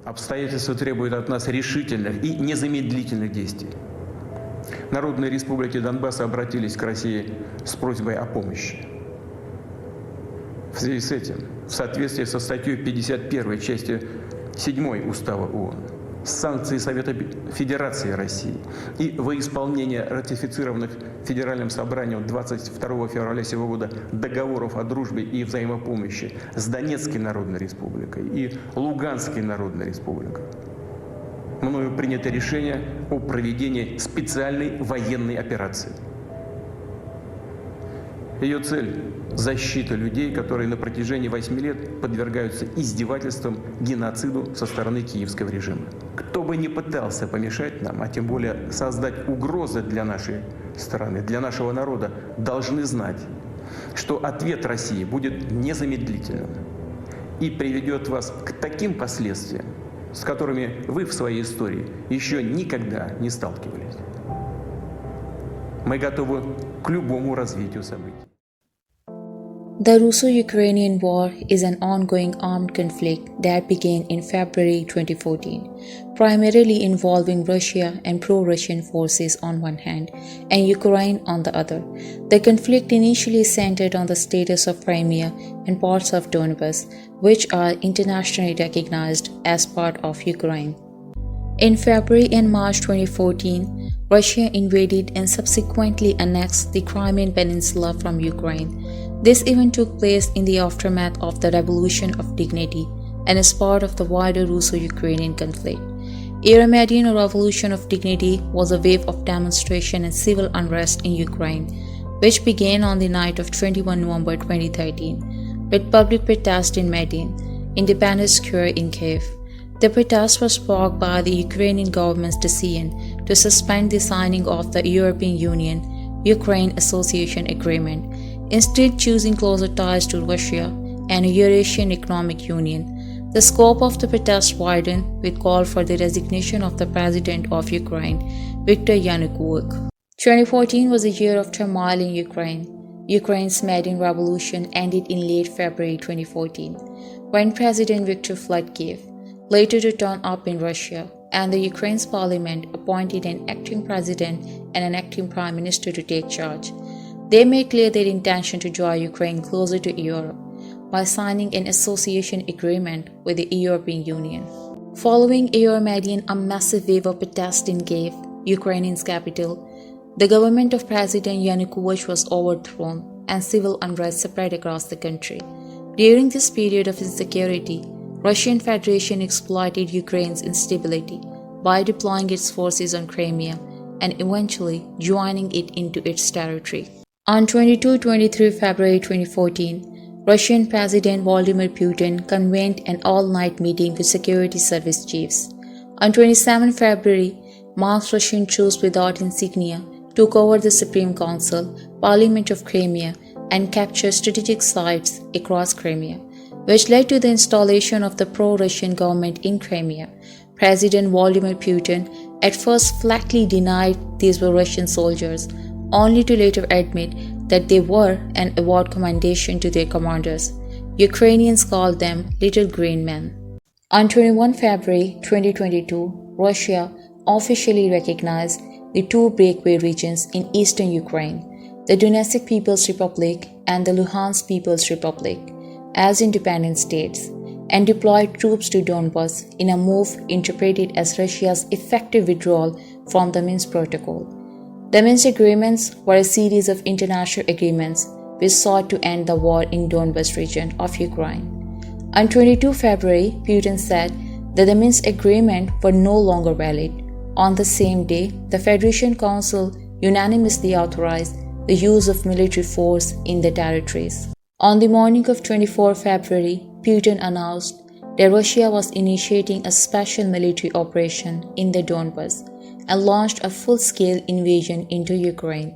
Обстоятельства требуют от нас решительных и незамедлительных действий. Народные республики Донбасса обратились к России с просьбой о помощи. В связи с этим, в соответствии со статьей 51 части 7 Устава ООН, санкции Совета Федерации России и во исполнение ратифицированных Федеральным собранием 22 февраля сего года договоров о дружбе и взаимопомощи с Донецкой Народной Республикой и Луганской Народной Республикой, мною принято решение о проведении специальной военной операции. Ее цель – защита людей, которые на протяжении 8 лет подвергаются издевательствам, геноциду со стороны киевского режима. Кто бы ни пытался помешать нам, а тем более создать угрозы для нашей страны, для нашего народа, должны знать, что ответ России будет незамедлительным и приведет вас к таким последствиям, с которыми вы в своей истории еще никогда не сталкивались. Мы готовы к любому развитию событий. The Russo-Ukrainian War is an ongoing armed conflict that began in February 2014, primarily involving Russia and pro-Russian forces on one hand and Ukraine on the other. The conflict initially centered on the status of Crimea and parts of Donbas, which are internationally recognized as part of Ukraine. In February and March 2014, Russia invaded and subsequently annexed the Crimean Peninsula from Ukraine. This event took place in the aftermath of the Revolution of Dignity and is part of the wider Russo-Ukrainian conflict. Euromaidan or Revolution of Dignity was a wave of demonstration and civil unrest in Ukraine, which began on the night of 21 November 2013 with public protest in Maidan, Independence Square in Kiev. The protest was sparked by the Ukrainian government's decision to suspend the signing of the European Union-Ukraine Association Agreement, instead choosing closer ties to Russia and a Eurasian Economic Union. The scope of the protest widened with call for the resignation of the President of Ukraine, Viktor Yanukovych. 2014 was a year of turmoil in Ukraine. Ukraine's Maidan Revolution ended in late February 2014, when President Viktor fled Kiev, later to turn up in Russia, and the Ukraine's parliament appointed an acting president and an acting prime minister to take charge. They made clear their intention to draw Ukraine closer to Europe by signing an association agreement with the European Union. Following Euromaidan, a massive wave of protests in Kiev, Ukraine's capital, the government of President Yanukovych was overthrown and civil unrest spread across the country. During this period of insecurity, Russian Federation exploited Ukraine's instability by deploying its forces on Crimea and eventually joining it into its territory. On 22-23 February 2014, Russian President Vladimir Putin convened an all-night meeting with security service chiefs. On 27 February, masked Russian troops without insignia took over the Supreme Council, Parliament of Crimea, and captured strategic sites across Crimea, which led to the installation of the pro-Russian government in Crimea. President Vladimir Putin at first flatly denied these were Russian soldiers, only to later admit that they were and award commendation to their commanders. Ukrainians called them Little Green Men. On 21 February 2022, Russia officially recognized the two breakaway regions in eastern Ukraine, the Donetsk People's Republic and the Luhansk People's Republic, as independent states, and deployed troops to Donbas in a move interpreted as Russia's effective withdrawal from the Minsk Protocol. The Minsk agreements were a series of international agreements which sought to end the war in Donbas region of Ukraine. On 22 February, Putin said that the Minsk agreement were no longer valid. On the same day, the Federation Council unanimously authorized the use of military force in the territories. On the morning of 24 February, Putin announced that Russia was initiating a special military operation in the Donbas and launched a full-scale invasion into Ukraine.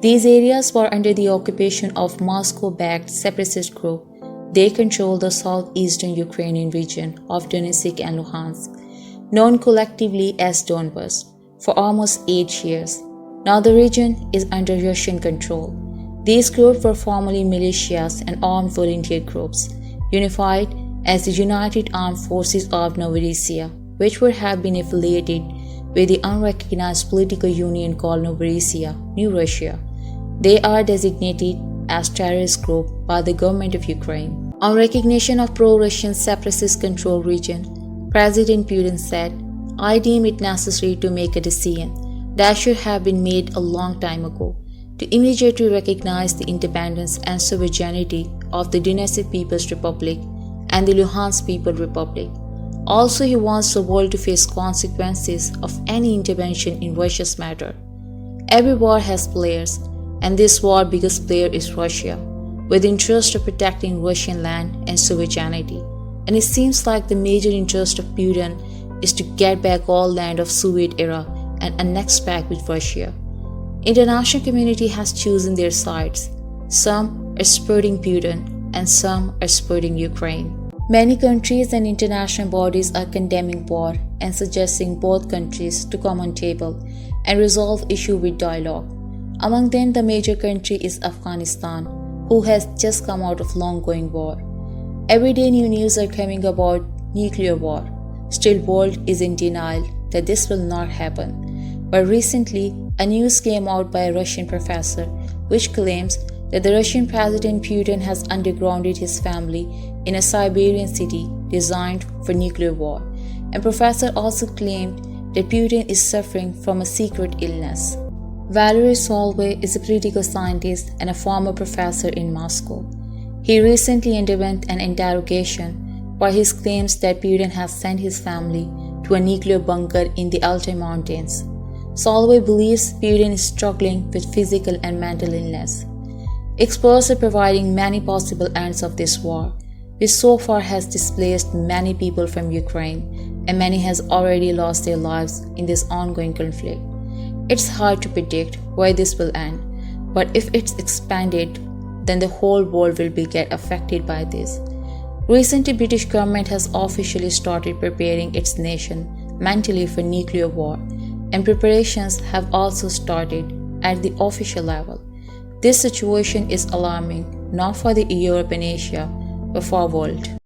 These areas were under the occupation of Moscow-backed separatist group. They control the southeastern Ukrainian region of Donetsk and Luhansk, known collectively as Donbas, for almost 8 years. Now the region is under Russian control. These groups were formerly militias and armed volunteer groups, unified as the United Armed Forces of Novorossiya, which would have been affiliated with the unrecognized political union called Novorossiya, New Russia. They are designated as terrorist group by the government of Ukraine. On recognition of pro-Russian separatist controlled region, President Putin said, "I deem it necessary to make a decision that should have been made a long time ago, to immediately recognize the independence and sovereignty of the Donetsk People's Republic and the Luhansk People's Republic." Also, he wants the world to face consequences of any intervention in Russia's matter. Every war has players, and this war's biggest player is Russia, with the interest of protecting Russian land and sovereignty. And it seems like the major interest of Putin is to get back all land of Soviet era and annex back with Russia. International community has chosen their sides. Some are supporting Putin and some are supporting Ukraine. Many countries and international bodies are condemning war and suggesting both countries to come on table and resolve issue with dialogue. Among them, the major country is Afghanistan, who has just come out of long-going war. Every day new news are coming about nuclear war. Still, world is in denial that this will not happen. But recently, a news came out by a Russian professor which claims that the Russian President Putin has undergrounded his family in a Siberian city designed for nuclear war. And professor also claimed that Putin is suffering from a secret illness. Valery Solvay is a political scientist and a former professor in Moscow. He recently underwent an interrogation for his claims that Putin has sent his family to a nuclear bunker in the Altai Mountains. Solvay believes Putin is struggling with physical and mental illness. Experts are providing many possible ends of this war, which so far has displaced many people from Ukraine, and many has already lost their lives in this ongoing conflict. It's hard to predict where this will end, but if it's expanded, then the whole world will get affected by this. Recently, British government has officially started preparing its nation mentally for nuclear war, and preparations have also started at the official level. This situation is alarming not for the Europe and Asia, but for the world.